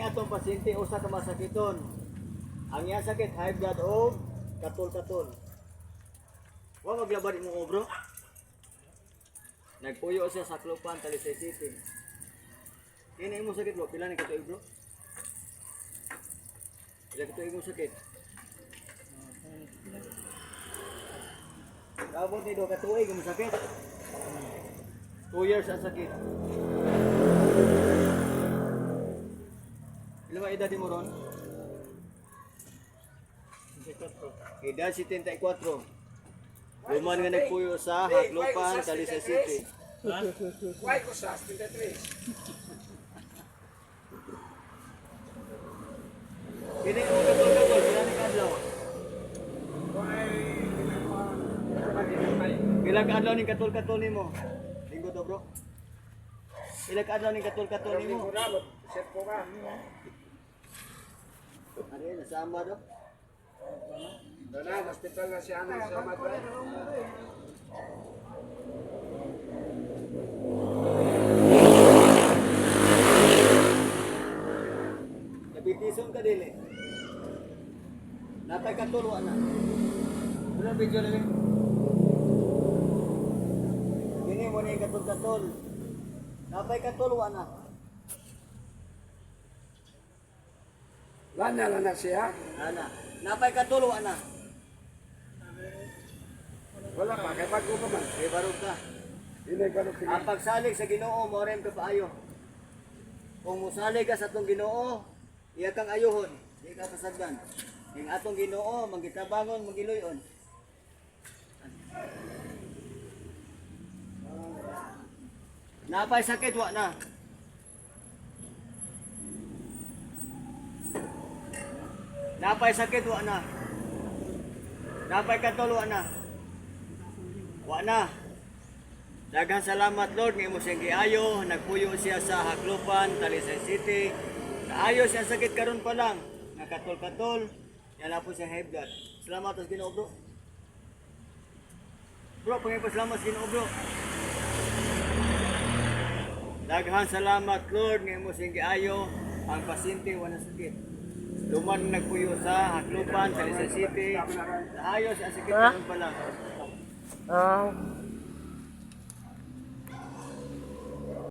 Atong pasyente usa ka masakiton. Ang iya sakit high blood o katol-katol. Wa maglabad mo bro. Nagpuyo siya sa Klupan, Talisay City. Kini imo sakit bro, pila ni katuig bro? Pila katuig imo sakit? Kabot ni do katuig imo sakit. 2 years ang sakit. Ilang edad mo ron? Edad 74. Luman nga nagpuyo sa Haklupan, Talisay City. Why ko sa 73? Kini mo katol-katol, pila ni kadlaw? Pila ka adlaw ning katol-katol nimo? Linggo to bro. Pila ka adlaw ning katol-katol nimo? Set ko ka. Ano yun, nasama do? Dana, hospital na siya ng sama ko. Nabitison ka dili. Napay katulwa na. Ano video na rin? Kini mo ni katol-katol. Napay katulwa na. Lana na siya. Ana, napay katulwa na. Wala pa, kay bago pa man. Kay barog ka. Hindi ka rin Ang pagsalig sa Ginoo mo rin ka paayo. Kung musalig ka sa atong Ginoo, iya kang ayuhon, di ka kasagdan. Ing atong Ginoo mangitabangon, magiluyon. Napay sakit wa na. Napay sakit wa na. Napay katol wa na. Wa na. Daghang salamat Lord nga imo siyang giayo, nagpuyo siya sa Haklupan, Talisay City. Naayo siya sakit karon pa lang, nakatol-katol, yala po siya high blood. Salamat sa Ginoo bro. Bro, pangipasalamat sa Ginoo bro. Daghang salamat Lord nga imo siyang giayo, ang pasyente wala sakit. Duman nagpuyo sa Haklupan, Talisay City. Naayo siya sakit karon pa lang.